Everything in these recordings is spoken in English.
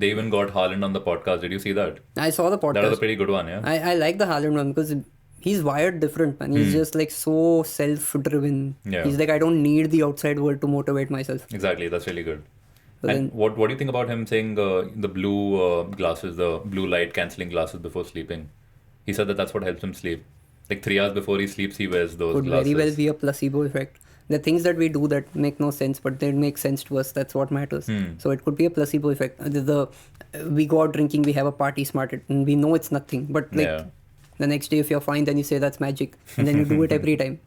they even got Haaland on the podcast. Did you see that? I saw the podcast. That was a pretty good one, yeah. I like the Haaland one because he's wired different, man. He's just like so self-driven. Yeah. He's like, I don't need the outside world to motivate myself. Exactly, that's really good. So And then, what do you think about him saying the blue glasses, the blue light cancelling glasses before sleeping? He said that that's what helps him sleep. Like 3 hours before he sleeps, he wears those could glasses. very well be a placebo effect. The things that we do that make no sense, but they make sense to us. That's what matters. So it could be a placebo effect. We go out drinking, we have a party smarted, and we know it's nothing. But like Yeah. the next day, if you're fine, then you say that's magic, and then you do it every time.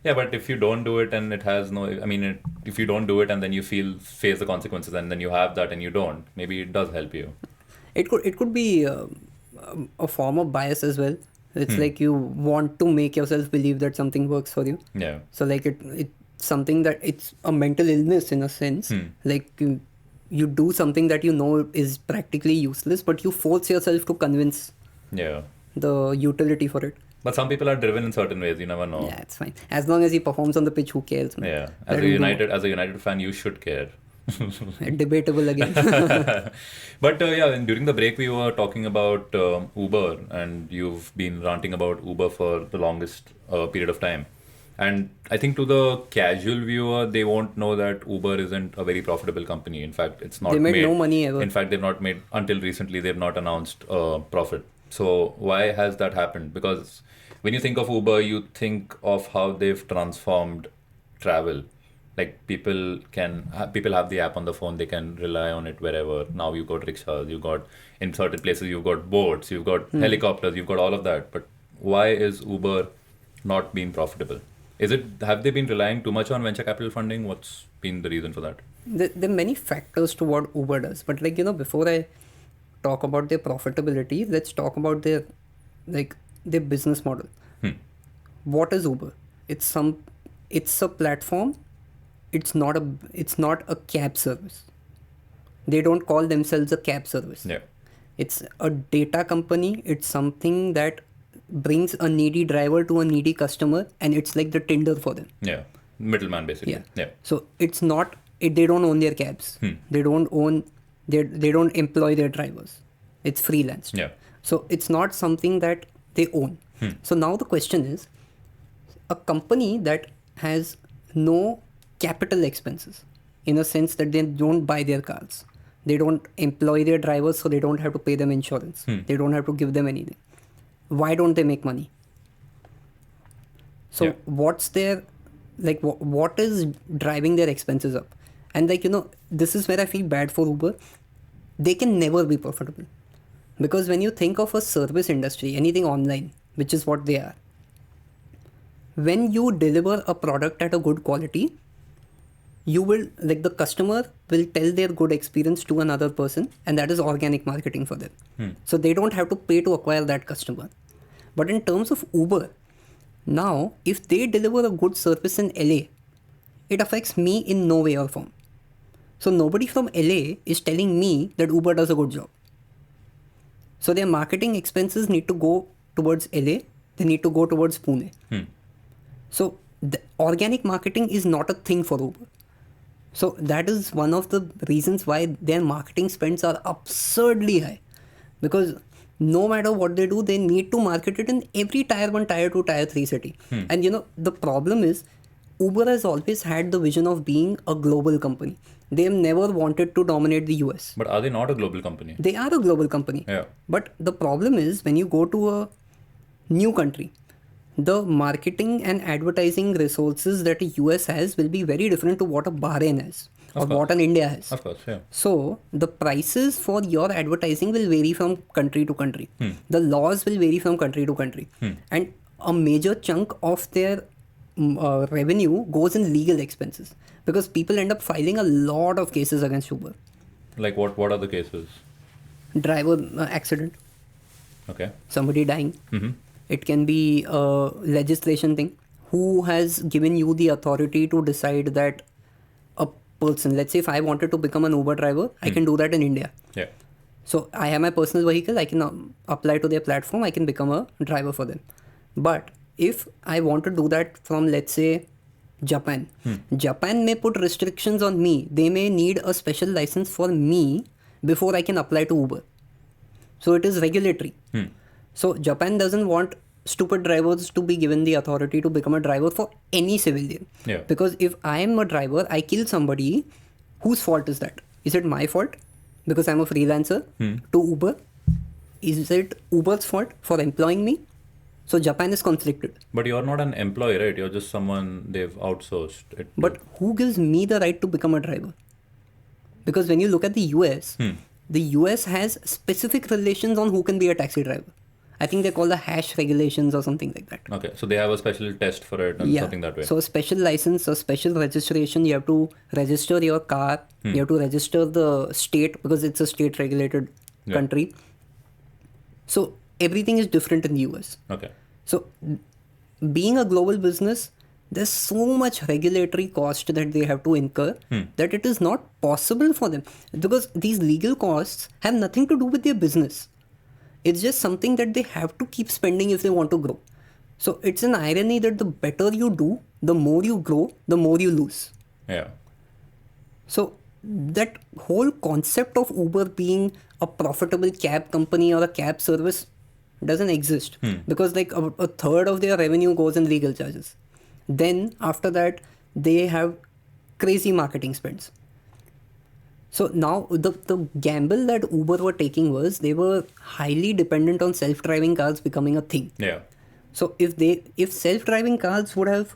Yeah, but if you don't do it and it has no, I mean, if you don't do it and then you face the consequences and then you have that and you don't, maybe it does help you. It could be a form of bias as well. It's like you want to make yourself believe that something works for you. Yeah. So like it's something that it's a mental illness in a sense. Like you do something that you know is practically useless, but you force yourself to convince Yeah. the utility for it. But some people are driven in certain ways. You never know. Yeah, it's fine. As long as he performs on the pitch, who cares? Man? Yeah. Let As him a United fan, you should care. Debatable again. But during the break we were talking about Uber, and you've been ranting about Uber for the longest period of time. And I think to the casual viewer, they won't know that Uber isn't a very profitable company. In fact, it's not They made no money ever. In fact, they've not made, until recently, they've not announced profit. So why has that happened? Because when you think of Uber, you think of how they've transformed travel. Like people have the app on the phone, they can rely on it wherever. Now you've got rickshaws, you've got, in certain places you've got boats, you've got helicopters, you've got all of that. But why is Uber not being profitable? Have they been relying too much on venture capital funding? What's been the reason for that? There are many factors to what Uber does, but like before I talk about their profitability, let's talk about their business model. What is Uber? It's a platform. It's not a cab service. They don't call themselves a cab service. Yeah. It's a data company. It's something that brings a needy driver to a needy customer, and it's like the Tinder for them. Yeah. Middleman basically. Yeah. So it's not. They don't own their cabs. They don't own. They don't employ their drivers. It's freelance. Yeah. So it's not something that they own. So now the question is, a company that has no capital expenses, in a sense that they don't buy their cars, they don't employ their drivers, so they don't have to pay them insurance, they don't have to give them anything. Why don't they make money? So what's their, like, what is driving their expenses up? And this is where I feel bad for Uber. They can never be profitable, because when you think of a service industry, anything online, which is what they are, when you deliver a product at a good quality, you will, like, the customer will tell their good experience to another person, and that is organic marketing for them. So they don't have to pay to acquire that customer. But in terms of Uber, now if they deliver a good service in LA, it affects me in no way or form. So nobody from LA is telling me that Uber does a good job. So their marketing expenses need to go towards LA, they need to go towards Pune. So the organic marketing is not a thing for Uber. So that is one of the reasons why their marketing spends are absurdly high. Because no matter what they do, they need to market it in every tier 1, tier 2, tier 3 city. And the problem is, Uber has always had the vision of being a global company. They have never wanted to dominate the US. But are they not a global company? They are a global company. Yeah. But the problem is, when you go to a new country, the marketing and advertising resources that a US has will be very different to what a Bahrain has or what an India has. Of course, yeah. So the prices for your advertising will vary from country to country. The laws will vary from country to country. And a major chunk of their revenue goes in legal expenses, because people end up filing a lot of cases against Uber. Like what are the cases? Driver accident. Okay. Somebody dying. It can be a legislation thing. Who has given you the authority to decide that a person, let's say if I wanted to become an Uber driver, I can do that in India. Yeah. So I have my personal vehicle, I can apply to their platform, I can become a driver for them. But if I want to do that from, let's say, Japan may put restrictions on me. They may need a special license for me before I can apply to Uber. So it is regulatory. So Japan doesn't want stupid drivers to be given the authority to become a driver for any civilian. Yeah. Because if I am a driver, I kill somebody, whose fault is that? Is it my fault because I'm a freelancer to Uber? Is it Uber's fault for employing me? So Japan is conflicted. But you're not an employee, right? You're just someone they've outsourced it to. But who gives me the right to become a driver? Because when you look at the US, the US has specific regulations on who can be a taxi driver. I think they call the hash regulations or something like that. Okay, so they have a special test for it and something that way. So a special license, a special registration, you have to register your car, you have to register the state because it's a state regulated country. So everything is different in the US. Okay. So being a global business, there's so much regulatory cost that they have to incur that it is not possible for them because these legal costs have nothing to do with their business. It's just something that they have to keep spending if they want to grow. So it's an irony that the better you do, the more you grow, the more you lose. Yeah. So that whole concept of Uber being a profitable cab company or a cab service doesn't exist because like a third of their revenue goes in legal charges. Then after that, they have crazy marketing spends. So now the gamble that Uber were taking was they were highly dependent on self-driving cars becoming a thing. Yeah. So if self-driving cars would have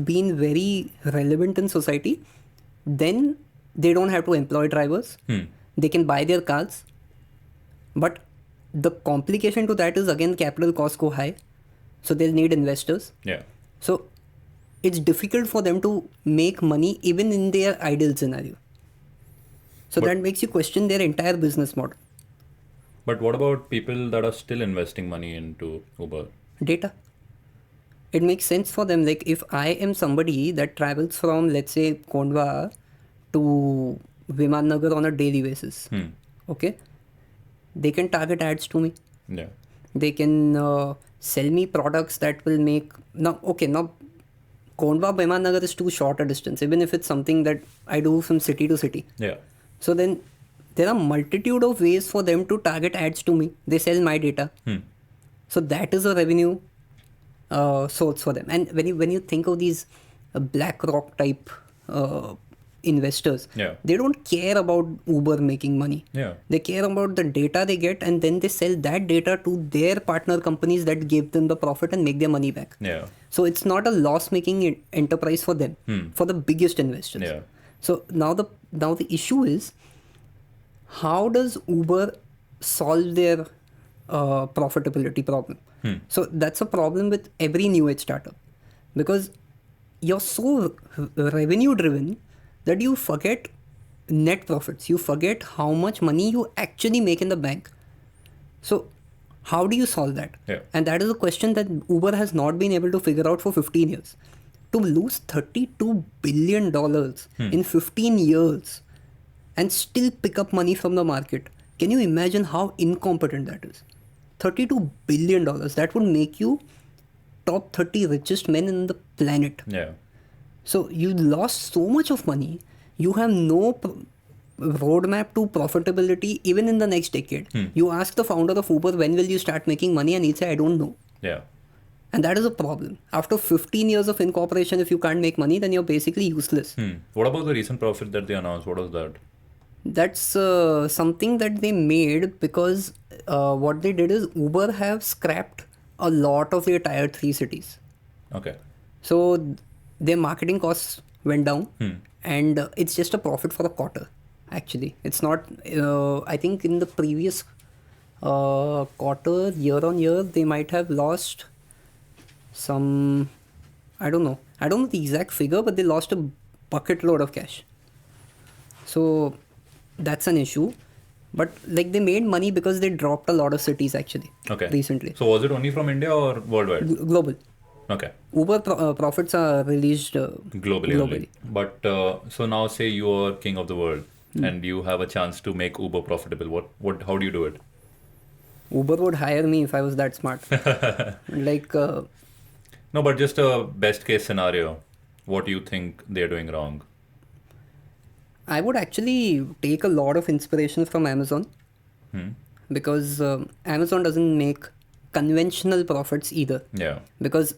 been very relevant in society, then they don't have to employ drivers. They can buy their cars. But the complication to that is again capital costs go high. So they'll need investors. Yeah. So it's difficult for them to make money even in their ideal scenario. So that makes you question their entire business model. But what about people that are still investing money into Uber? Data. It makes sense for them. Like if I am somebody that travels from, let's say, Kondwa to Vimannagar on a daily basis, okay, they can target ads to me. Yeah. They can sell me products that will make... Now Kondwa Vimannagar is too short a distance, even if it's something that I do from city to city. Yeah. So then there are multitude of ways for them to target ads to me. They sell my data. So that is a revenue source for them. And when you think of these BlackRock type investors, they don't care about Uber making money. Yeah. They care about the data they get and then they sell that data to their partner companies that give them the profit and make their money back. Yeah. So it's not a loss-making enterprise for them, for the biggest investors. Yeah. So now the issue is, how does Uber solve their profitability problem? So that's a problem with every new age startup because you're so revenue driven that you forget net profits. You forget how much money you actually make in the bank. So how do you solve that? Yeah. And that is a question that Uber has not been able to figure out for 15 years. To lose $32 billion in 15 years and still pick up money from the market. Can you imagine how incompetent that is? $32 billion. That would make you top 30 richest men in the planet. Yeah. So you lost so much of money. You have no roadmap to profitability even in the next decade. You ask the founder of Uber, when will you start making money? And he'll say, I don't know. Yeah. And that is a problem. After 15 years of incorporation, if you can't make money, then you're basically useless. What about the recent profit that they announced? What was that? That's something that they made because what they did is Uber have scrapped a lot of their tier 3 cities. Okay. So their marketing costs went down and it's just a profit for a quarter, actually. It's not, I think in the previous quarter, year on year, they might have lost some, I don't know the exact figure, but they lost a bucket load of cash. So that's an issue. But like they made money because they dropped a lot of cities actually recently. So was it only from India or worldwide? Global. Okay. Uber profits are released globally. Only. But so now say you are king of the world and you have a chance to make Uber profitable. How do you do it? Uber would hire me if I was that smart. Like... no, but just a best case scenario. What do you think they're doing wrong? I would actually take a lot of inspiration from Amazon because Amazon doesn't make conventional profits either. Yeah. Because,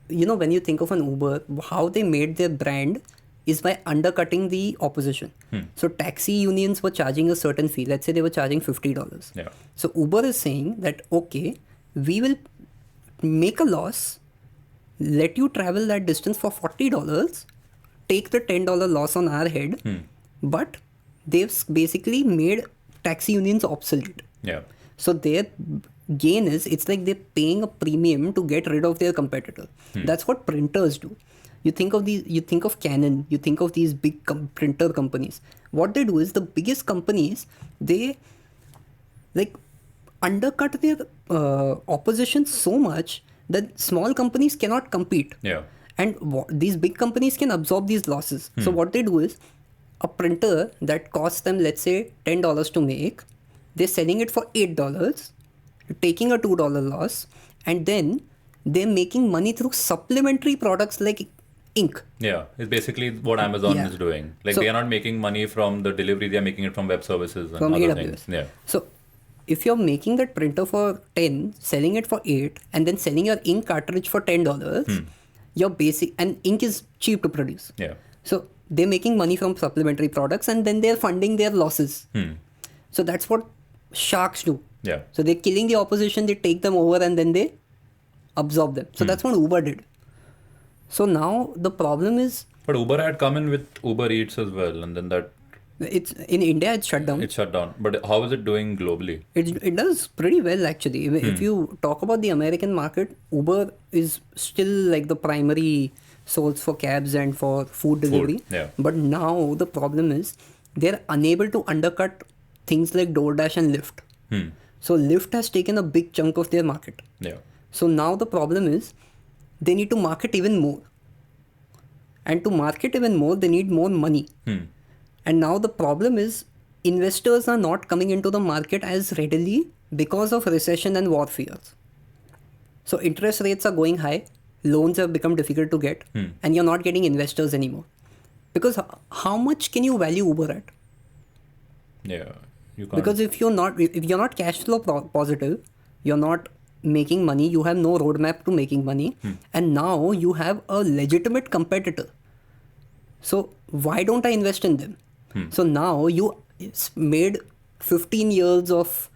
when you think of an Uber, how they made their brand is by undercutting the opposition. So taxi unions were charging a certain fee. Let's say they were charging $50. Yeah. So Uber is saying that, okay, we will make a loss, let you travel that distance for $40, take the $10 loss on our head, but they've basically made taxi unions obsolete. Yeah. So their gain is, it's like they're paying a premium to get rid of their competitor. That's what printers do. You think of Canon, you think of these big printer companies. What they do is, the biggest companies, they like undercut their opposition so much that small companies cannot compete. Yeah. And these big companies can absorb these losses. So what they do is, a printer that costs them, let's say, $10 to make, they're selling it for $8, taking a $2 loss, and then they're making money through supplementary products like ink. Yeah, it's basically what Amazon Yeah. is doing. Like, So- they are not making money from the delivery; they are making it from web services and From other AWS. things. Yeah. So if you're making that printer for 10, selling it for 8, and then selling your ink cartridge for $10, your basic, and ink is cheap to produce. Yeah. So they're making money from supplementary products, and then they're funding their losses. So that's what sharks do. Yeah. So they're killing the opposition, they take them over, and then they absorb them. So that's what Uber did. So now the problem is, But Uber had come in with Uber Eats as well, and then that it's in India, it's shut down. it shut down. But how is it doing globally? It does pretty well, actually. If you talk about the American market, Uber is still like the primary source for cabs and for food delivery. yeah. But now the problem is, they're unable to undercut things like DoorDash and Lyft. So Lyft has taken a big chunk of their market. Yeah. So now the problem is, they need to market even more. And to market even more, they need more money. And now the problem is, investors are not coming into the market as readily because of recession and war fears. So interest rates are going high, loans have become difficult to get, and you're not getting investors anymore. Because how much can you value Uber at? Yeah. You can't. Because if you're not cash flow positive, you're not making money, you have no roadmap to making money, and now you have a legitimate competitor. So why don't I invest in them? So now you made 15 years of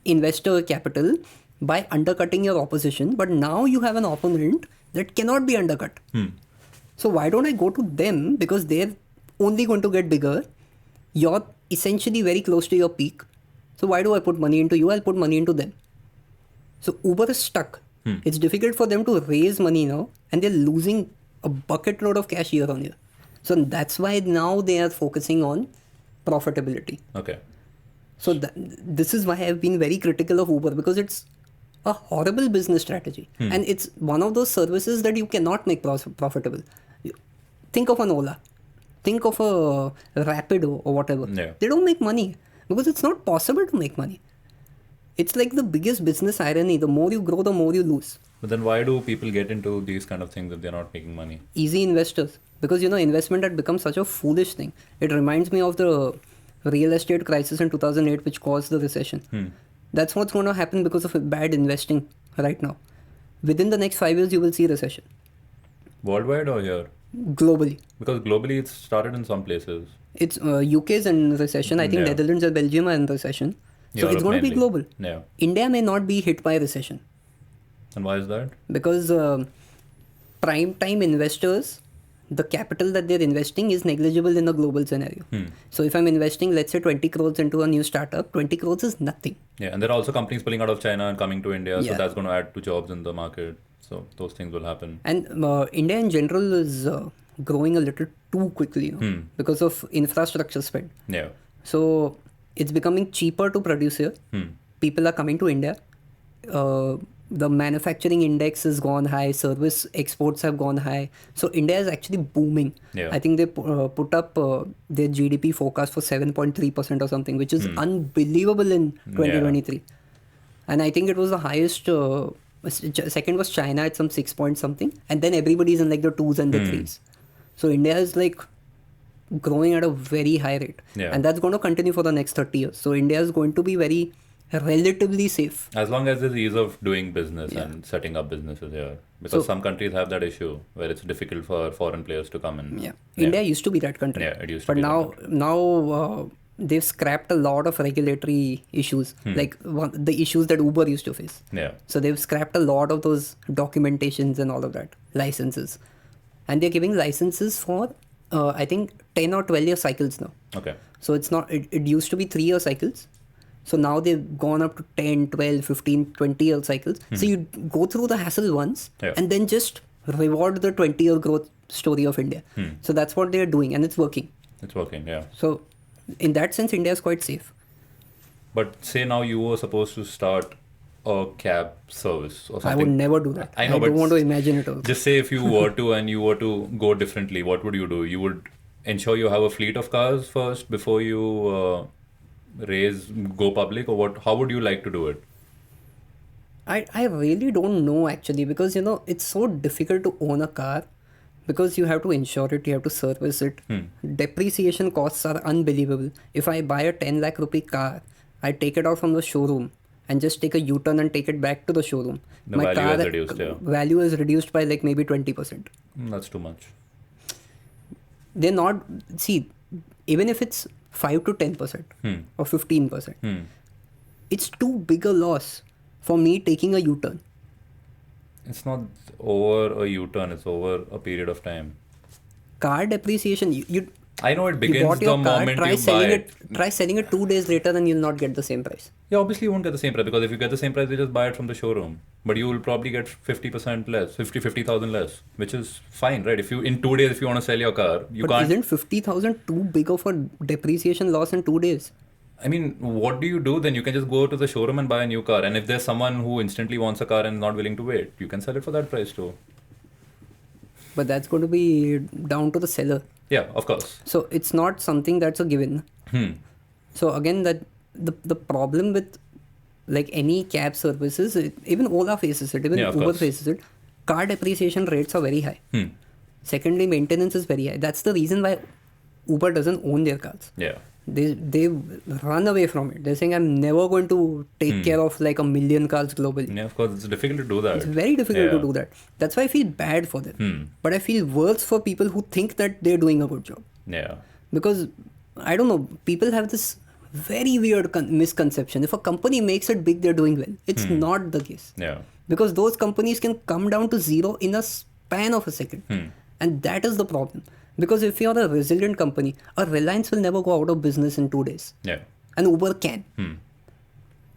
investor capital by undercutting your opposition, but now you have an opponent that cannot be undercut. So why don't I go to them? Because they're only going to get bigger. You're essentially very close to your peak. So why do I put money into you? I'll put money into them. So Uber is stuck. It's difficult for them to raise money now, and they're losing a bucket load of cash year on year. So that's why now they are focusing on profitability. Okay. So this is why I've been very critical of Uber, because it's a horrible business strategy. And it's one of those services that you cannot make profitable. Think of an Ola. Think of a Rapido or whatever. Yeah. They don't make money because it's not possible to make money. It's like the biggest business irony. The more you grow, the more you lose. But then why do people get into these kind of things if they're not making money? Easy investors. Because, investment had become such a foolish thing. It reminds me of the real estate crisis in 2008, which caused the recession. That's what's going to happen because of bad investing right now. Within the next 5 years, you will see recession. Worldwide or here? Globally. Because globally it's started in some places. It's UK is in recession. I think Yeah. Netherlands and Belgium are in recession. So Europe it's going to be mainly. global. Yeah. India may not be hit by recession And why is that? because prime time investors, the capital that they're investing is negligible in a global scenario. So if I'm investing, let's say 20 crores into a new startup, 20 crores is nothing. Yeah, and there are also companies pulling out of China and coming to India, so Yeah. that's going to add to jobs in the market. So those things will happen. And India in general is growing a little too quickly because of infrastructure spend. Yeah. So it's becoming cheaper to produce here. People are coming to India. The manufacturing index has gone high. Service exports have gone high. So India is actually booming. Yeah. I think they put up their GDP forecast for 7.3% or something, which is unbelievable in 2023. And I think it was the highest. Second was China at some 6 point something. And then everybody's in like the 2s and the 3s. So India is like growing at a very high rate. Yeah. And that's going to continue for the next 30 years. So India is going to be very relatively safe. As long as there's ease of doing business Yeah. and setting up businesses here. Because So- some countries have that issue where it's difficult for foreign players to come in. Yeah. India used to be that country. Yeah, it used to But be that now they've scrapped a lot of regulatory issues, like the issues that Uber used to face. Yeah. So they've scrapped a lot of those documentations and all of that, licenses. And they're giving licenses for, I think, 10 or 12-year cycles now. Okay. So it's not, it used to be 3-year cycles. So now they've gone up to 10, 12, 15, 20-year cycles. So you go through the hassle once Yeah. and then just reward the 20-year growth story of India. So that's what they're doing, and it's working. It's working, yeah. So in that sense, India is quite safe. But say now you were supposed to start a cab service or something. I would never do that. I know, I but don't want to imagine it also. Just say if you were to and you were to go differently, what would you do? You would ensure you have a fleet of cars first before you go public, or what? How would you like to do it? I really don't know actually, because it's so difficult to own a car, because you have to insure it, you have to service it. Depreciation costs are unbelievable. If I buy a 10 lakh rupee car, I take it out from the showroom and just take a U-turn and take it back to the showroom. The value is reduced, yeah. Value is reduced by like maybe 20%. That's too much. They're not, see, even if it's 5 to 10% or 15%, it's too big a loss for me taking a U-turn. It's not over a U-turn, it's over a period of time. Car depreciation, I know it you begins bought the your car, moment try you buy selling it. Try selling it 2 days later, and you'll not get the same price. Yeah, obviously you won't get the same price, because if you get the same price, you just buy it from the showroom. But you will probably get 50% less, 50,000 less, which is fine, right? If you, in 2 days, if you want to sell your car, you But can't. isn't 50,000 too big of a depreciation loss in 2 days? I mean, what do you do then? You can just go to the showroom and buy a new car. And if there's someone who instantly wants a car and is not willing to wait, you can sell it for that price too. But that's going to be down to the seller. Yeah, of course. So it's not something that's a given. So again, that the problem with like any cab services, even Ola faces it, even Yeah, of Uber course. faces it. Car depreciation rates are very high. Secondly, maintenance is very high. That's the reason why Uber doesn't own their cars. Yeah. They run away from it. They're saying, I'm never going to take care of like 1 million cars globally. Yeah, of course. It's difficult to do that. It's very difficult to Yeah. do that. That's why I feel bad for them. But I feel worse for people who think that they're doing a good job. Yeah. Because, I don't know, people have this very weird misconception. If a company makes it big, they're doing well. It's not the case. Yeah. Because those companies can come down to zero in a span of a second. And that is the problem. Because if you're a resilient company, a Reliance will never go out of business in 2 days. Yeah. And Uber can.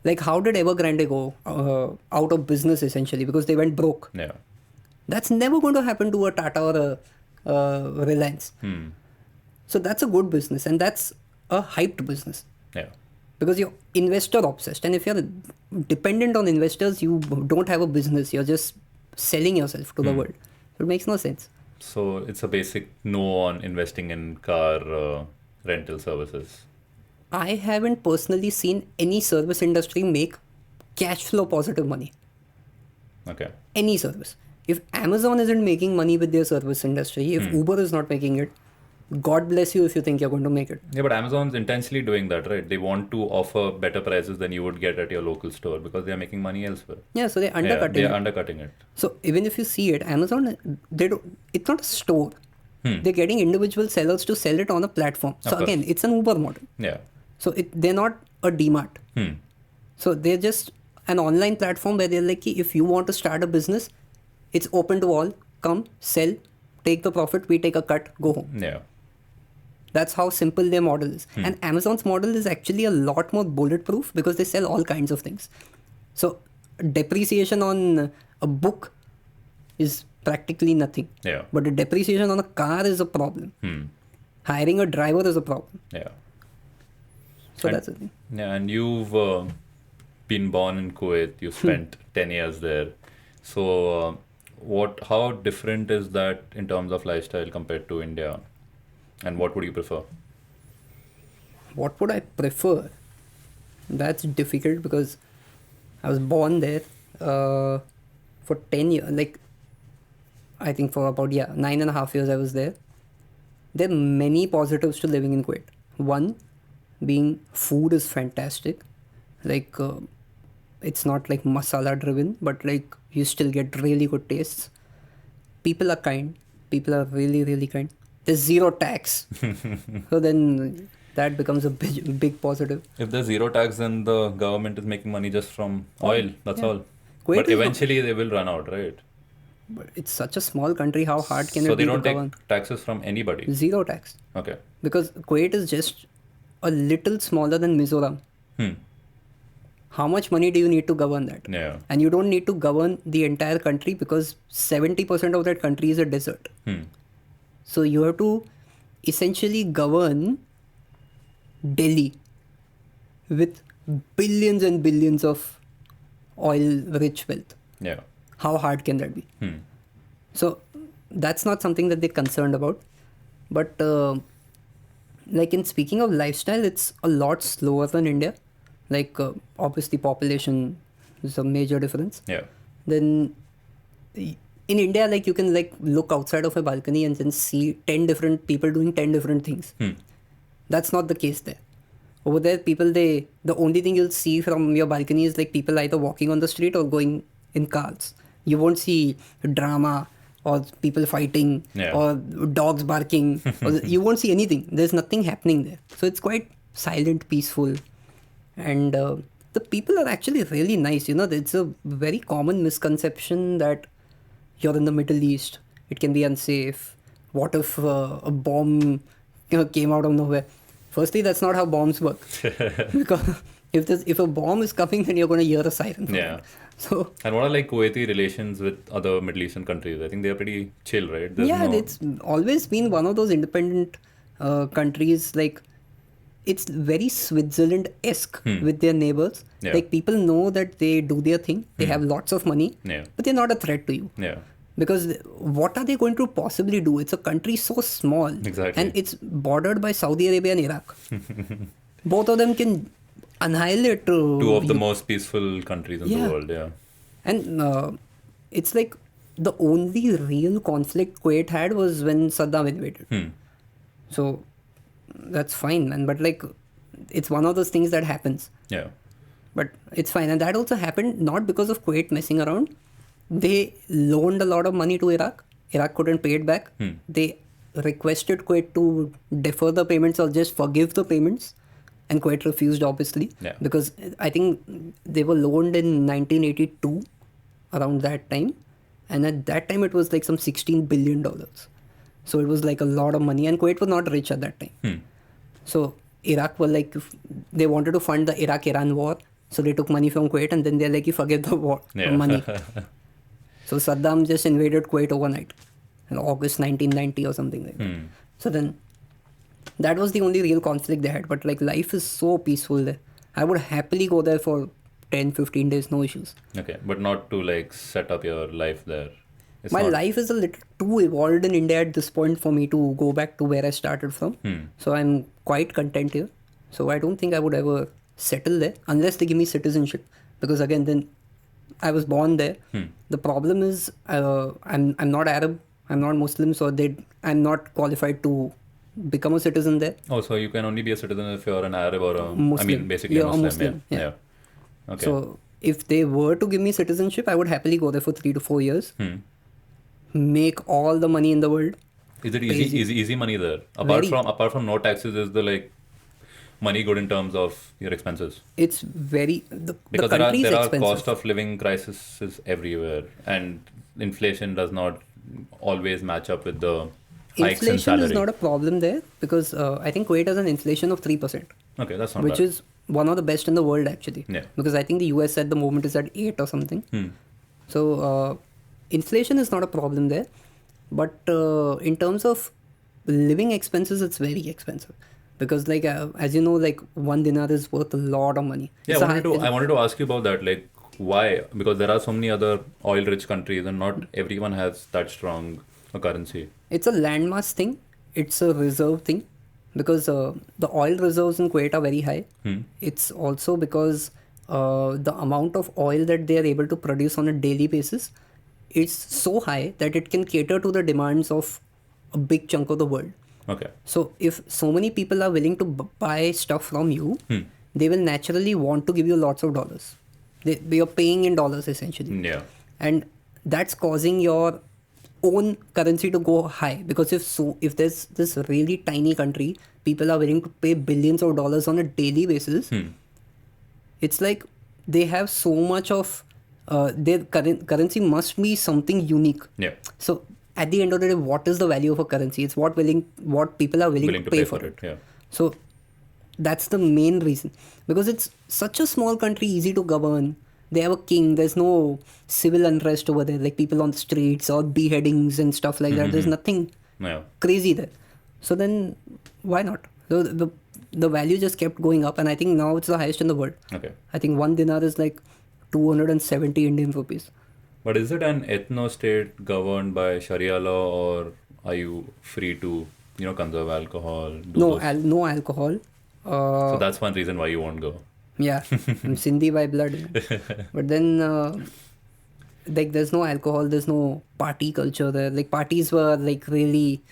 Like, how did Evergrande go out of business essentially? Because they went broke. Yeah. That's never going to happen to a Tata or a Reliance. So that's a good business, and that's a hyped business. Yeah. Because you're investor obsessed. And if you're dependent on investors, you don't have a business. You're just selling yourself to the world. It makes no sense. So it's a basic no on investing in car rental services. I haven't personally seen any service industry make cash flow positive money. Okay. Any service. If Amazon isn't making money with their service industry, if Uber is not making it, God bless you if you think you're going to make it. Yeah, but Amazon's intensely doing that, right? They want to offer better prices than you would get at your local store because they are making money elsewhere. Yeah, so they're Yeah, undercutting they are it. undercutting it. So even if you see it, Amazon, it's not a store. They're getting individual sellers to sell it on a platform. So course. again, it's an Uber model. Yeah. So they're not a DMart. So they're just an online platform where they're like, if you want to start a business, it's open to all. Come, sell, take the profit, we take a cut, go home. Yeah. That's how simple their model is. And Amazon's model is actually a lot more bulletproof because they sell all kinds of things. So depreciation on a book is practically nothing. Yeah. But the depreciation on a car is a problem. Hiring a driver is a problem. Yeah. So And- that's the thing. Yeah, and you've been born in Kuwait. You spent 10 years there. So, how different is that in terms of lifestyle compared to India? And what would you prefer? What would I prefer? That's difficult because I was born there for 10 years. Like, I think for about, 9.5 years I was there. there are many positives to living in Kuwait. One being food is fantastic. Like it's not like masala driven, but like you still get really good tastes. People are kind. People are really, really kind. There's zero tax. So then that becomes a big positive. If there's zero tax, then the government is making money just from oil. That's Yeah. all. Kuwait But is eventually they will run out, right? but it's such a small country. How hard can So it they be to don't take govern? taxes from anybody. Zero tax. Okay. Because Kuwait is just a little smaller than Mizoram. Hmm. How much money do you need to govern that? Yeah. And you don't need to govern the entire country because 70% of that country is a desert. Hmm. So you have to essentially govern Delhi with billions and billions of oil rich wealth. Yeah. How hard can that be? Hmm. So that's not something that they're concerned about. But like in speaking of lifestyle, it's a lot slower than India. Like obviously population is a major difference. Yeah. Then in India, like you can like look outside of a balcony and then see 10 different people doing 10 different things. Hmm. That's not the case there. Over there, people, the only thing you'll see from your balcony is like people either walking on the street or going in cars. You won't see drama or people fighting Yeah. or dogs barking. Or you won't see anything. There's nothing happening there. So it's quite silent, peaceful. And the people are actually really nice. You know, it's a very common misconception that you're in the Middle East. It can be unsafe. What if a bomb came out of nowhere? Firstly, that's not how bombs work. Because if a bomb is coming, then you're going to hear a siren. from Yeah. it. So And what are like Kuwaiti relations with other Middle Eastern countries? I think they're pretty chill, right? There's yeah, no- it's always been one of those independent countries. Like it's very Switzerland-esque with their neighbors. Yeah. Like people know that they do their thing. They have lots of money, Yeah. but they're not a threat to you. Yeah. Because what are they going to possibly do? It's a country so small. Exactly. And it's bordered by Saudi Arabia and Iraq. Both of them can annihilate. Two of the most peaceful countries in Yeah. the world, yeah. And it's like the only real conflict Kuwait had was when Saddam invaded. Hmm. So that's fine, man. But like, it's one of those things that happens. Yeah. But it's fine. And that also happened not because of Kuwait messing around. They loaned a lot of money to Iraq. Iraq couldn't pay it back. They requested Kuwait to defer the payments or just forgive the payments. And Kuwait refused, obviously. Yeah. Because I think they were loaned in 1982, around that time. And at that time, it was like some $16 billion. So it was like a lot of money. And Kuwait was not rich at that time. So Iraq were like, they wanted to fund the Iraq-Iran war. So they took money from Kuwait and then they're like, you forget the war Yeah. money. So Saddam just invaded Kuwait overnight in August 1990 or something like that. So then that was the only real conflict they had. But like life is so peaceful there. I would happily go there for 10, 15 days, no issues. Okay. But not to like set up your life there. It's My not- life is a little too evolved in India at this point for me to go back to where I started from. So I'm quite content here. So I don't think I would ever settle there unless they give me citizenship. Because again, then I was born there. The problem is I'm not Arab, I'm not Muslim, so I'm not qualified to become a citizen there. Oh, so you can only be a citizen if you're an Arab or a... I Muslim. mean, basically You're a a Muslim. Muslim, Yeah. Okay. So if they were to give me citizenship, I would happily go there for 3 to 4 years, make all the money in the world. Is it easy money there? Apart from no taxes, is the like money good in terms of your expenses? It's very the Because country is there are expensive. cost of living crises everywhere, and inflation does not always match up with the hikes in Inflation salary. is not a problem there because I think Kuwait has an inflation of 3%, Okay, that's not which bad. is one of the best in the world actually. Yeah. Because I think the US at the moment is at 8 or something. So inflation is not a problem there, but in terms of living expenses, it's very expensive. Because like as you know, like 1 dinar is worth a lot of money. Yeah, It's I wanted to ask you about that. Like, why? Because there are so many other oil-rich countries, and not everyone has that strong a currency. It's a landmass thing. It's a reserve thing. Because the oil reserves in Kuwait are very high. It's also because the amount of oil that they are able to produce on a daily basis is so high that it can cater to the demands of a big chunk of the world. Okay. So if so many people are willing to buy stuff from you, they will naturally want to give you lots of dollars. You're paying in dollars essentially. Yeah. And that's causing your own currency to go high, because if there's this really tiny country, people are willing to pay billions of dollars on a daily basis. It's like they have so much of their currency must be something unique. Yeah. So at the end of the day, what is the value of a currency? It's what people are willing to pay for it. Yeah. So that's the main reason, because it's such a small country, easy to govern. They have a king. There's no civil unrest over there, like people on the streets or beheadings and stuff like that. There's nothing crazy there. So then why not? So the value just kept going up, and I think now it's the highest in the world. Okay. I think one dinar is like 270 Indian rupees. But is it an ethno-state governed by Sharia law, or are you free to, conserve alcohol? No alcohol. So that's one reason why you won't go. Yeah, I'm Sindhi by blood. But then, like, there's no alcohol, there's no party culture there. Like, parties were like really,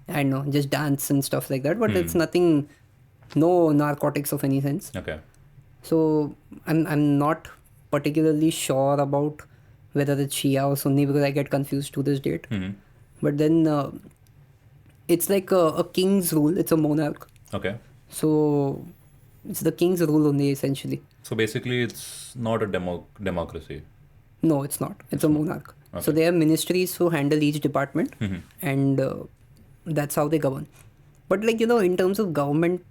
I don't know, just dance and stuff like that. But it's nothing, no narcotics of any sense. Okay. So I'm not particularly sure about whether it's Shia or Sunni, because I get confused to this date. But then it's like a king's rule. It's a monarch. Okay. So it's the king's rule only, essentially. So basically, it's not a democracy. No, it's not. It's a monarch. Okay. So they have ministries who handle each department, and that's how they govern. But like, in terms of government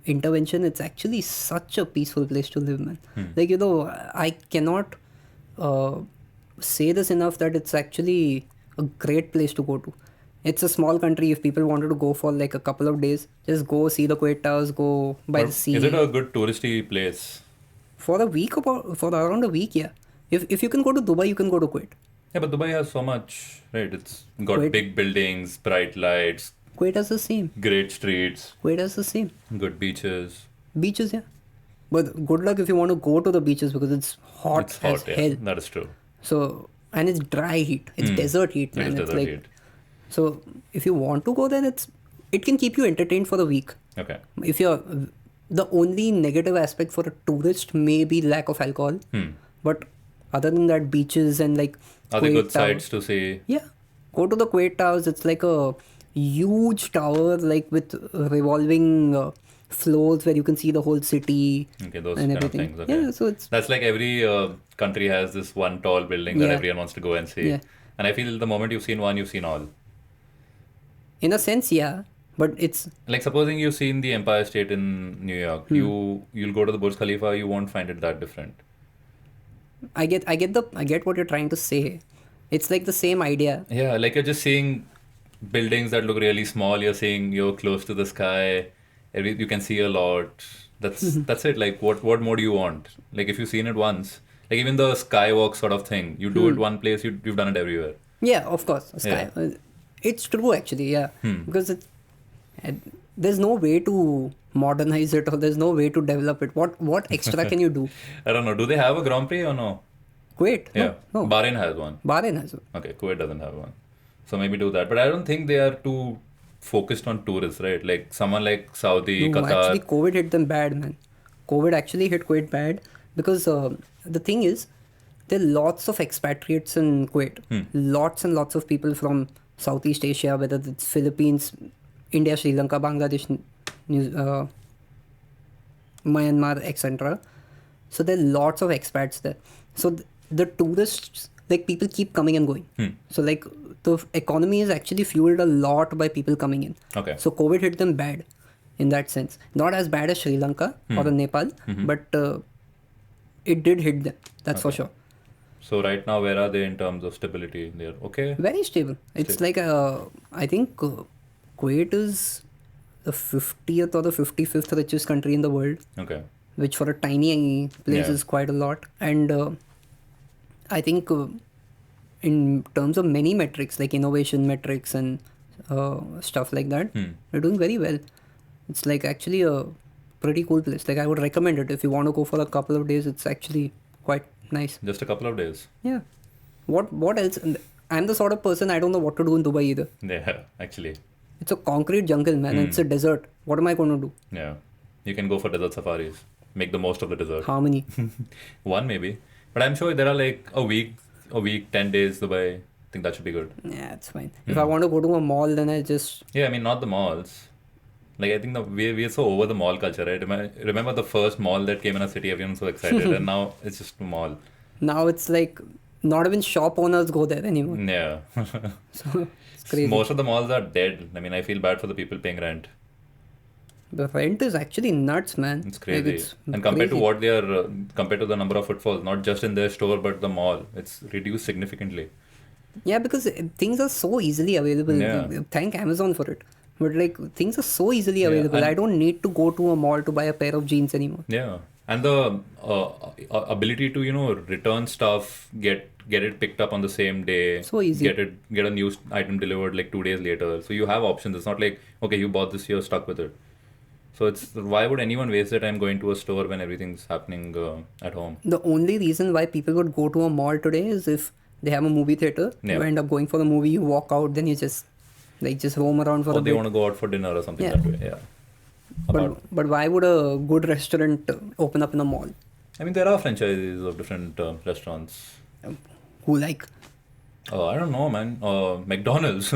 intervention, it's actually such a peaceful place to live, man. Like, I cannot say this enough that it's actually a great place to go to. It's a small country. If people wanted to go for like a couple of days, just go see the Kuwait Towers, go by the sea. Is it a good touristy place? For around a week, yeah. If you can go to Dubai, you can go to Kuwait. Yeah, but Dubai has so much, right? It's got Kuwait, big buildings, bright lights. Kuwait has the same. Great streets. Kuwait has the same. Good beaches. Beaches, yeah. But good luck if you want to go to the beaches, because it's hot as hell. That is true. So, and it's dry heat. It's desert heat, man. It is desert heat. So if you want to go there, it can keep you entertained for a week. Okay. If you're the only negative aspect for a tourist may be lack of alcohol, but other than that, beaches and like are there good sites to see? Yeah, go to the Kuwait Towers. It's like a huge tower, like with revolving floors where you can see the whole city. Okay, those and kind everything. of things. Okay. Yeah, so that's like every country has this one tall building that everyone wants to go and see. Yeah. And I feel the moment you've seen one, you've seen all. In a sense, yeah, but it's like supposing you've seen the Empire State in New York, you'll go to the Burj Khalifa, you won't find it that different. I get what you're trying to say. It's like the same idea. Yeah, like you're just seeing buildings that look really small. You're close to the sky. You can see a lot. That's it. Like what more do you want? Like if you've seen it once, like even the skywalk sort of thing, you do it one place, you've done it everywhere. Yeah, of course. It's true actually, yeah. Because there's no way to modernize it, or there's no way to develop it. What extra can you do? I don't know. Do they have a Grand Prix or no? Kuwait? Yeah. No. Bahrain has one. Bahrain has one. Okay, Kuwait doesn't have one. So maybe do that. But I don't think they are too focused on tourists, right? Like someone like Saudi, Qatar. Actually, COVID hit them bad, man. COVID actually hit Kuwait bad, because the thing is, there are lots of expatriates in Kuwait. Lots and lots of people from Southeast Asia, whether it's Philippines, India, Sri Lanka, Bangladesh, Myanmar, etc. So there are lots of expats there. So the tourists, like people keep coming and going. So like the economy is actually fueled a lot by people coming in. Okay. So COVID hit them bad in that sense. Not as bad as Sri Lanka or Nepal, but it did hit them. That's for sure. So right now, where are they in terms of stability? They're okay? Very stable. It's like, I think Kuwait is the 50th or the 55th richest country in the world. Okay. Which for a tiny place is quite a lot. And I think in terms of many metrics, like innovation metrics and stuff like that, they're doing very well. It's like actually a pretty cool place. Like I would recommend it if you want to go for a couple of days. It's actually quite nice. Just a couple of days. Yeah. What else? I'm the sort of person, I don't know what to do in Dubai either. Yeah, actually. It's a concrete jungle, man. It's a desert. What am I going to do? Yeah. You can go for desert safaris. Make the most of the desert. How many? One maybe. But I'm sure there are like a week, 10 days Dubai. I think that should be good. Yeah, it's fine. If I want to go to a mall, then I just... Yeah, I mean, not the malls. Like, I think we're so over the mall culture, right? Remember the first mall that came in a city, everyone was so excited, and now it's just a mall. Now it's like not even shop owners go there anymore. Yeah. So it's crazy. Most of the malls are dead. I mean, I feel bad for the people paying rent. The rent is actually nuts, man. It's crazy. It's And compared to crazy. what they are, compared to the number of footfalls, not just in their store, but the mall, it's reduced significantly. Yeah, because things are so easily available. Yeah. Thank Amazon for it. But like things are so easily Yeah, available. and- I don't need to go to a mall to buy a pair of jeans anymore. Yeah. And the ability to, return stuff, get it picked up on the same day. So easy. Get a new item delivered like 2 days later. So you have options. It's not like, okay, you bought this, you're stuck with it. So why would anyone waste their time going to a store when everything's happening at home? The only reason why people would go to a mall today is if they have a movie theater. Yeah. You end up going for the movie, you walk out, then you just roam around for Or a they bit. want to go out for dinner or something Yeah. that way. Yeah. But why would a good restaurant open up in a mall? I mean, there are franchises of different restaurants. Who like... I don't know, man. McDonald's.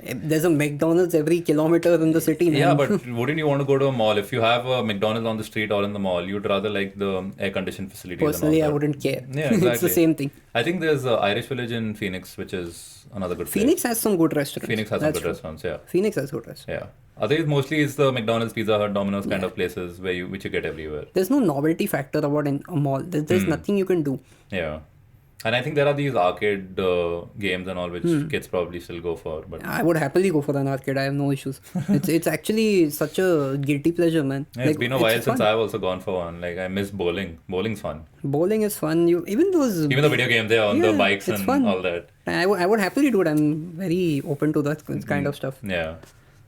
There's a McDonald's every kilometer in the city, man. Yeah, but wouldn't you want to go to a mall? If you have a McDonald's on the street or in the mall, you'd rather like the air-conditioned facilities. Personally, I and all that. wouldn't care. Yeah, It's the exactly. same thing. I think there's Irish Village in Phoenix, which is another good place. Phoenix has some good restaurants. Phoenix has some That's good true. restaurants, yeah. Phoenix has good restaurants. Yeah. Otherwise, mostly it's the McDonald's, Pizza Hut, Domino's kind of places which you get everywhere. There's no novelty factor about a mall. There's Hmm. nothing you can do. Yeah. And I think there are these arcade games and all which kids probably still go for. But I would happily go for an arcade. I have no issues. It's actually such a guilty pleasure, man. yeah, it's been a while since fun. I've also gone for one. Like, I miss bowling. Bowling's fun. Bowling is fun. Even Even the video games there on the Yeah, bikes it's and fun. all that. I would happily do it. I'm very open to that kind of stuff. Yeah.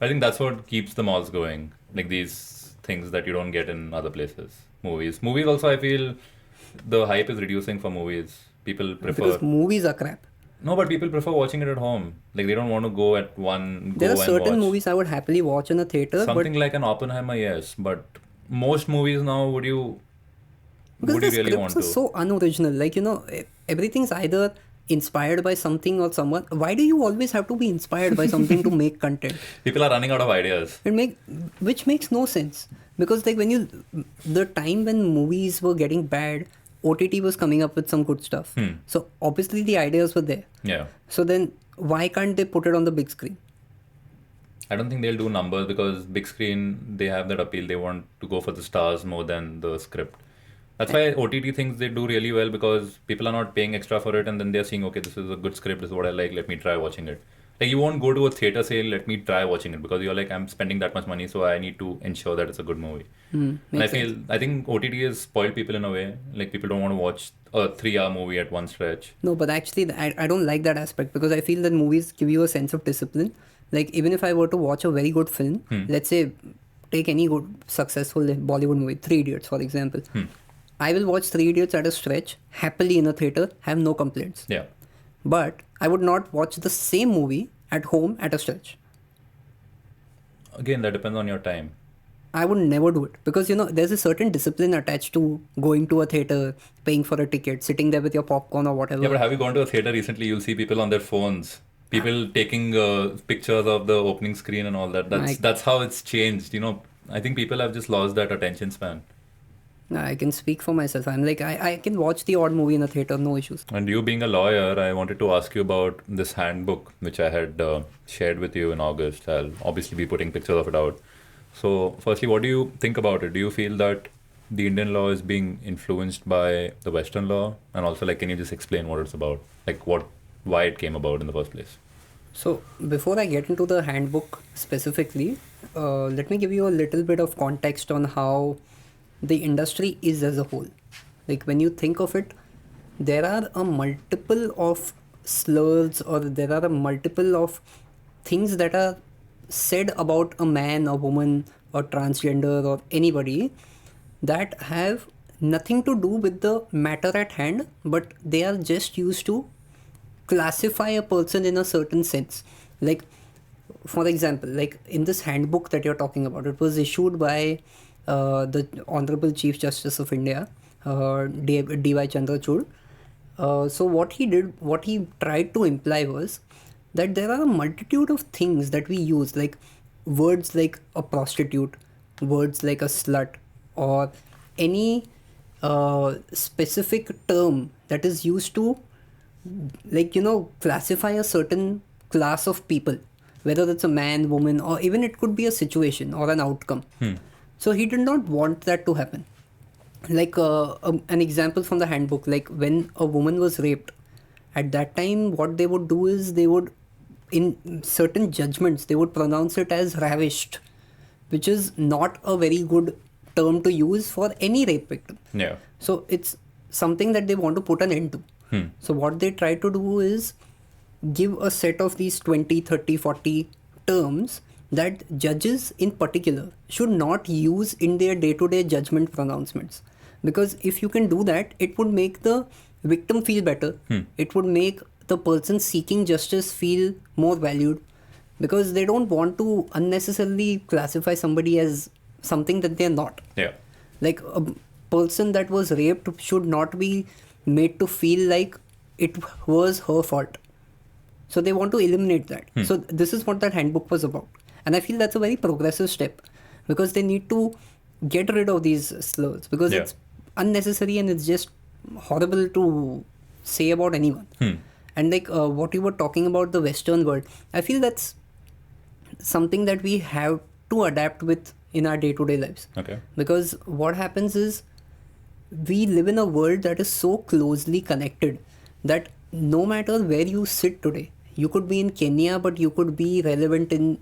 I think that's what keeps the malls going. Like these things that you don't get in other places. Movies. Movies also, I feel the hype is reducing for movies. People prefer. Because movies are crap. No, but people prefer watching it at home. Like they don't want to go at one. There are go and certain watch. movies I would happily watch in a theater, Something like an Oppenheimer, yes. But most movies now, would you because the really want scripts to? are so unoriginal. Like, everything's either inspired by something or someone. Why do you always have to be inspired by something to make content? People are running out of ideas. Which makes no sense. Because like the time when movies were getting bad, OTT was coming up with some good stuff. So obviously the ideas were there. Yeah. So then why can't they put it on the big screen? I don't think they'll do numbers because big screen, they have that appeal. They want to go for the stars more than the script. That's why OTT thinks they do really well because people are not paying extra for it and then they're seeing, okay, this is a good script, this is what I like, let me try watching it. Like you won't go to a theater say, let me try watching it because you're like, I'm spending that much money, so I need to ensure that it's a good movie. And I think OTT has spoiled people in a way. Like people don't want to watch a 3-hour movie at one stretch. No, but actually I don't like that aspect because I feel that movies give you a sense of discipline. Like even if I were to watch a very good film, let's say take any good successful Bollywood movie, 3 Idiots for example. I will watch 3 Idiots at a stretch, happily in a theater, have no complaints. Yeah. But I would not watch the same movie at home at a stretch. Again, that depends on your time. I would never do it because there's a certain discipline attached to going to a theater, paying for a ticket, sitting there with your popcorn or whatever. Yeah, but have you gone to a theater recently? You'll see people on their phones. People taking pictures of the opening screen and all that. That's how it's changed. I think people have just lost that attention span. I can speak for myself. I'm like, I can watch the odd movie in a theater, no issues. And you being a lawyer, I wanted to ask you about this handbook, which I had shared with you in August. I'll obviously be putting pictures of it out. So, firstly, what do you think about it? Do you feel that the Indian law is being influenced by the Western law? And also, can you just explain what it's about? Why it came about in the first place? So, before I get into the handbook specifically, let me give you a little bit of context on how the industry is as a whole. Like when you think of it, there are a multiple of slurs or there are a multiple of things that are said about a man, a woman, or transgender or anybody that have nothing to do with the matter at hand, but they are just used to classify a person in a certain sense. Like for example, like in this handbook that you're talking about, it was issued by the Honorable Chief Justice of India, D.Y. Chandrachud. So what he tried to imply was that there are a multitude of things that we use, like words like a prostitute, words like a slut, or any specific term that is used to, like, classify a certain class of people, whether it's a man, woman, or even it could be a situation or an outcome. So he did not want that to happen. Like an example from the handbook, like when a woman was raped, at that time what they would do is they would, in certain judgments, they would pronounce it as ravished, which is not a very good term to use for any rape victim. Yeah. So it's something that they want to put an end to. So what they try to do is give a set of these 20, 30, 40 terms that judges in particular should not use in their day-to-day judgment pronouncements. Because if you can do that, it would make the victim feel better. It would make the person seeking justice feel more valued, because they don't want to unnecessarily classify somebody as something that they're not. Yeah. Like a person that was raped should not be made to feel like it was her fault. So they want to eliminate that. So this is what that handbook was about. And I feel that's a very progressive step, because they need to get rid of these slurs, because it's unnecessary and it's just horrible to say about anyone. And like what you were talking about, the Western world, I feel that's something that we have to adapt with in our day-to-day lives. Okay. Because what happens is, we live in a world that is so closely connected that no matter where you sit today, you could be in Kenya, but you could be relevant in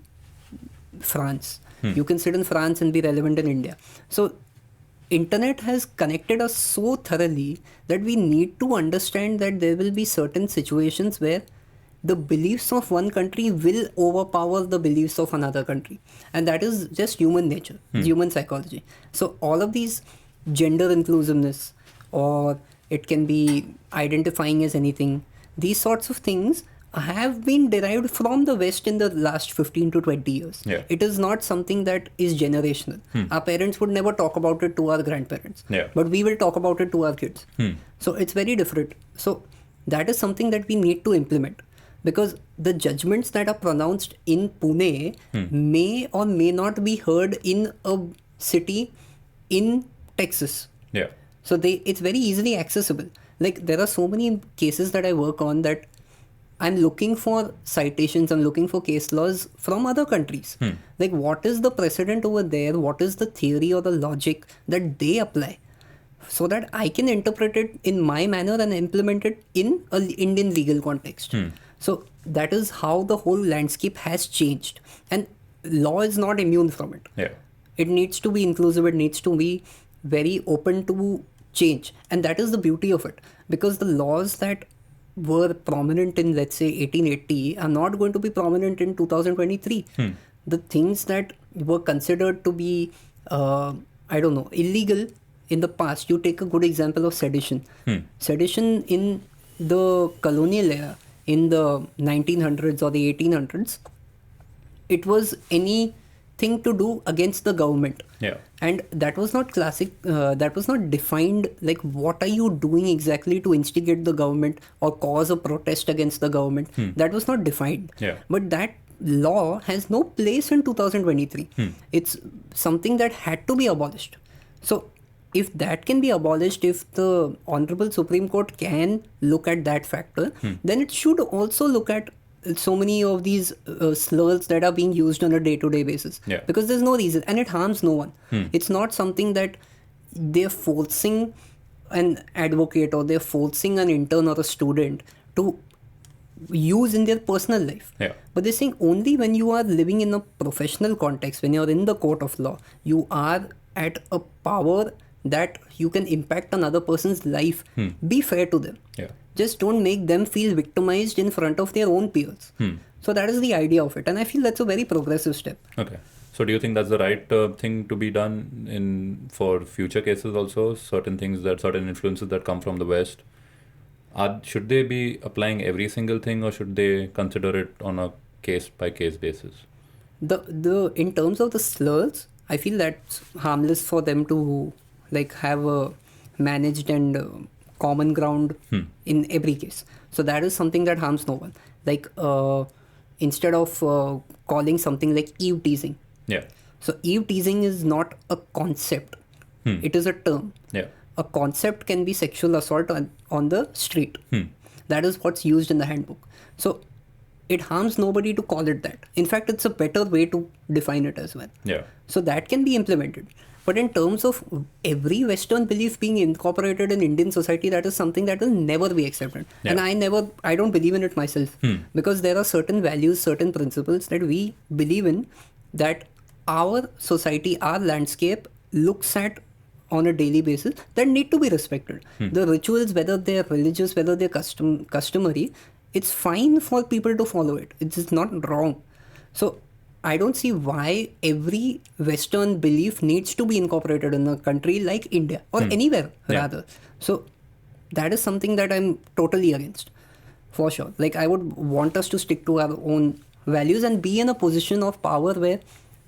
France. You can sit in France and be relevant in India. So internet has connected us so thoroughly that we need to understand that there will be certain situations where the beliefs of one country will overpower the beliefs of another country. And that is just human nature, human psychology. So all of these gender inclusiveness, or it can be identifying as anything, these sorts of things have been derived from the West in the last 15 to 20 years. Yeah. It is not something that is generational. Our parents would never talk about it to our grandparents, but we will talk about it to our kids. So it's very different. So that is something that we need to implement, because the judgments that are pronounced in Pune may or may not be heard in a city in Texas. Yeah. So it's very easily accessible. Like there are so many cases that I work on that I'm looking for citations, I'm looking for case laws from other countries. Like what is the precedent over there? What is the theory or the logic that they apply, so that I can interpret it in my manner and implement it in an Indian legal context. So that is how the whole landscape has changed. And law is not immune from it. Yeah. It needs to be inclusive. It needs to be very open to change. And that is the beauty of it. Because the laws that were prominent in, let's say, 1880 are not going to be prominent in 2023. The things that were considered to be, illegal in the past, you take a good example of sedition. Sedition in the colonial era, in the 1900s or the 1800s, it was anything to do against the government. Yeah. And that was not that was not defined, like what are you doing exactly to instigate the government or cause a protest against the government. That was not defined. Yeah. But that law has no place in 2023. It's something that had to be abolished. So if that can be abolished, if the Honorable Supreme Court can look at that factor, then it should also look at so many of these slurs that are being used on a day-to-day basis. Yeah. Because there's no reason, and it harms no one. It's not something that they're forcing an advocate or they're forcing an intern or a student to use in their personal life. Yeah. But they're saying only when you are living in a professional context, when you're in the court of law, you are at a power that you can impact another person's life. Be fair to them. Yeah. Just don't make them feel victimized in front of their own peers. So that is the idea of it. And I feel that's a very progressive step. Okay. So do you think that's the right thing to be done for future cases also? Certain influences that come from the West, should they be applying every single thing, or should they consider it on a case by case basis? the in terms of the slurs, I feel that's harmless for them to like have a managed and common ground in every case. So that is something that harms no one. Like instead of calling something like eve teasing. Yeah. So eve teasing is not a concept. It is a term. Yeah. A concept can be sexual assault on the street. That is what's used in the handbook. So it harms nobody to call it that. In fact, it's a better way to define it as well. Yeah. So that can be implemented. But in terms of every Western belief being incorporated in Indian society, that is something that will never be accepted. Yeah. And I don't believe in it myself. Because there are certain values, certain principles that we believe in that our society, our landscape looks at on a daily basis that need to be respected. The rituals, whether they're religious, whether they're customary, it's fine for people to follow it. It's not wrong. So I don't see why every Western belief needs to be incorporated in a country like India or anywhere rather. So that is something that I'm totally against, for sure. Like I would want us to stick to our own values and be in a position of power where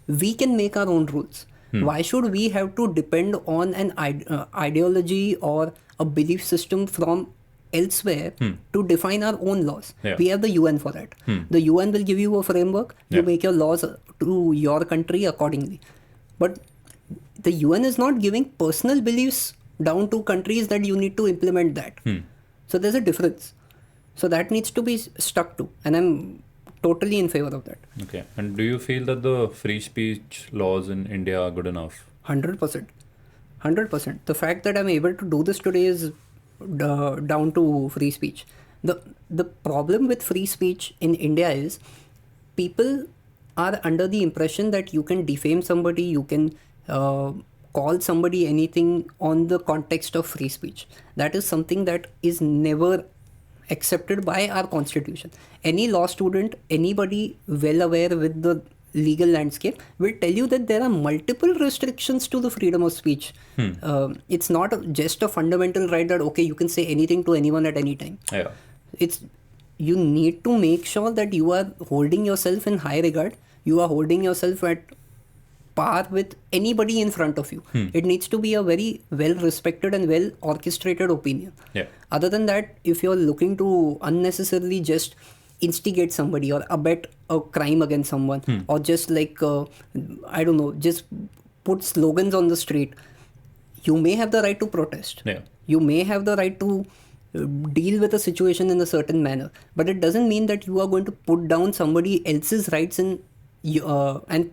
we can make our own rules. Why should we have to depend on an ideology or a belief system from elsewhere to define our own laws? Yeah. We have the UN for that. The UN will give you a framework. You make your laws to your country accordingly. But the UN is not giving personal beliefs down to countries that you need to implement that. So there's a difference. So that needs to be stuck to. And I'm totally in favor of that. Okay. And do you feel that the free speech laws in India are good enough? 100%. 100%. The fact that I'm able to do this today is down to free speech. The problem with free speech in India is people are under the impression that you can defame somebody, you can call somebody anything on the context of free speech. That is something that is never accepted by our constitution. Any law student, anybody well aware with the legal landscape will tell you that there are multiple restrictions to the freedom of speech. It's not just a fundamental right that okay, you can say anything to anyone at any time. Yeah. It's you need to make sure that you are holding yourself in high regard. You are holding yourself at par with anybody in front of you. It needs to be a very well respected and well orchestrated opinion. Yeah. Other than that, if you're looking to unnecessarily just instigate somebody or abet a crime against someone or just like I don't know, just put slogans on the street, you may have the right to protest. Yeah. You may have the right to deal with a situation in a certain manner, but it doesn't mean that you are going to put down somebody else's rights and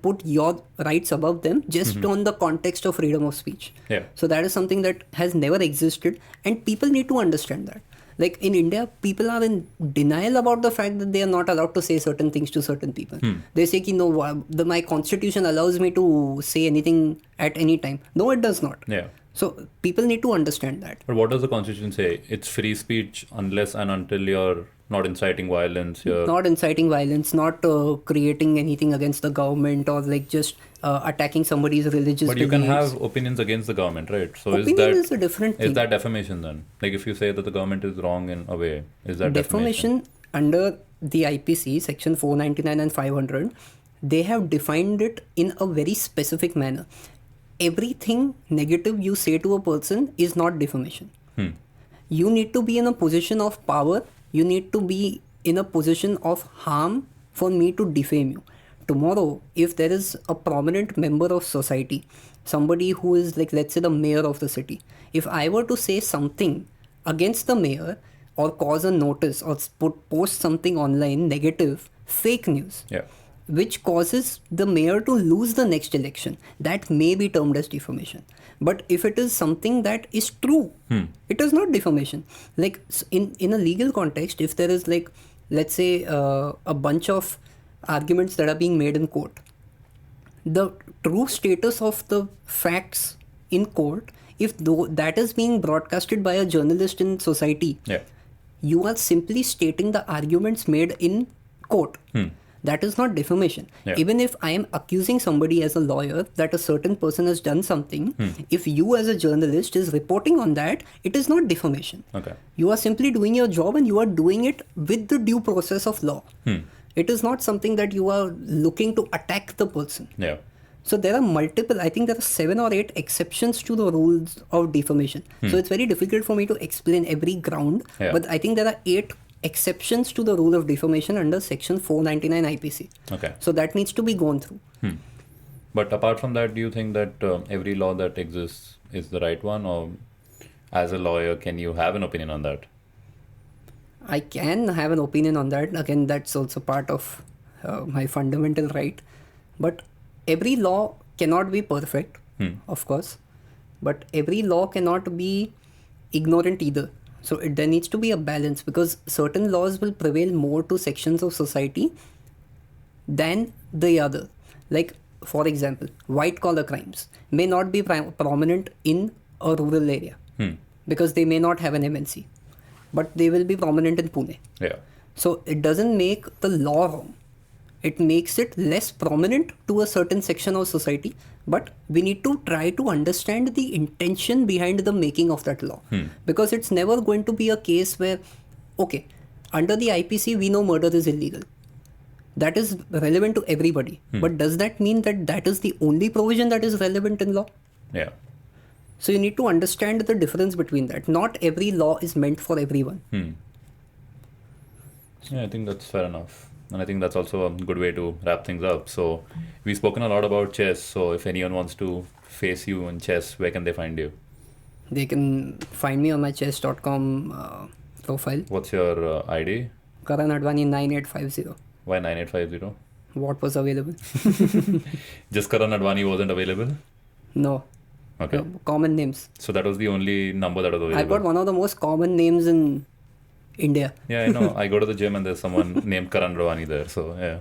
put your rights above them just on the context of freedom of speech. Yeah. So that is something that has never existed, and people need to understand that. Like in India, people are in denial about the fact that they are not allowed to say certain things to certain people. They say, no, my constitution allows me to say anything at any time. No, it does not. Yeah. So people need to understand that. But what does the constitution say? It's free speech unless and until you're not inciting violence. You're Not inciting violence, not creating anything against the government or like just attacking somebody's religious But you beliefs. can have opinions against the government, right? So Opinion is a different thing. is that defamation then? Like if you say that the government is wrong in a way, is that Defamation under the IPC section 499 and 500, they have defined it in a very specific manner. Everything negative you say to a person is not defamation. You need to be in a position of power. You need to be in a position of harm for me to defame you. Tomorrow, if there is a prominent member of society, somebody who is like, let's say, the mayor of the city, if I were to say something against the mayor or cause a notice or post something online negative, fake news, Yeah. which causes the mayor to lose the next election, that may be termed as defamation. But if it is something that is true, it is not defamation. Like in a legal context, if there is like, let's say a bunch of arguments that are being made in court, the true status of the facts in court, if that is being broadcasted by a journalist in society, Yeah. you are simply stating the arguments made in court. That is not defamation. Yeah. Even if I am accusing somebody as a lawyer that a certain person has done something, if you as a journalist is reporting on that, it is not defamation. Okay. You are simply doing your job and you are doing it with the due process of law. It is not something that you are looking to attack the person. Yeah. So there are multiple, I think there are 7 or 8 exceptions to the rules of defamation. So it's very difficult for me to explain every ground, Yeah. but I think there are 8 exceptions to the rule of defamation under section 499 IPC. Okay. So that needs to be gone through. But apart from that, do you think that every law that exists is the right one, or as a lawyer, can you have an opinion on that? I can have an opinion on that. Again, that's also part of my fundamental right. But every law cannot be perfect, of course. But every law cannot be ignorant either. So there needs to be a balance, because certain laws will prevail more to sections of society than the other. Like, for example, white collar crimes may not be prominent in a rural area because they may not have an MNC, but they will be prominent in Pune. Yeah. So it doesn't make the law wrong. It makes it less prominent to a certain section of society, but we need to try to understand the intention behind the making of that law. Because it's never going to be a case where, okay, under the IPC, we know murder is illegal. That is relevant to everybody. But does that mean that that is the only provision that is relevant in law? Yeah. So you need to understand the difference between that. Not every law is meant for everyone. Yeah, I think that's fair enough. And I think that's also a good way to wrap things up. So we've spoken a lot about chess. So if anyone wants to face you in chess, where can they find you? They can find me on my chess.com profile. What's your ID? Karan Advani 9850. Why 9850? What was available? Just Karan Advani wasn't available? No. Okay. Common names. So that was the only number that was available. I've got one of the most common names in India. Yeah, I know. I go to the gym and there's someone named Karan Advani there. So yeah,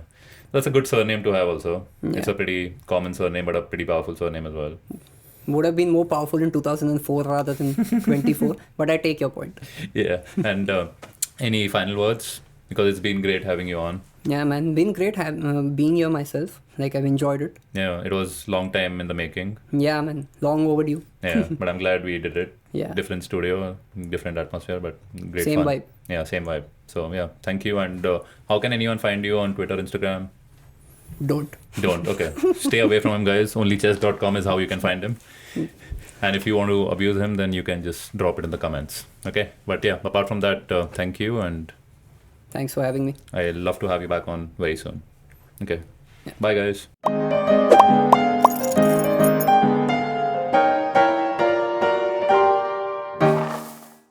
that's a good surname to have also. Yeah. It's a pretty common surname, but a pretty powerful surname as well. Would have been more powerful in 2004 rather than 24. But I take your point. Yeah. And any final words? Because it's been great having you on. Yeah, man. Been great being here myself. Like, I've enjoyed it. Yeah, it was long time in the making. Yeah, man. Long overdue. Yeah, but I'm glad we did it. Yeah. Different studio, different atmosphere, but great Same fun. vibe. Yeah, same vibe. So yeah, thank you. And how can anyone find you on Twitter, Instagram? Don't. Don't. Okay. Stay away from him, guys. Only chess.com is how you can find him. And if you want to abuse him, then you can just drop it in the comments. Okay. But yeah, apart from that, thank you. And Thanks for having me. I'd love to have you back on very soon. Okay. Yeah. Bye, guys.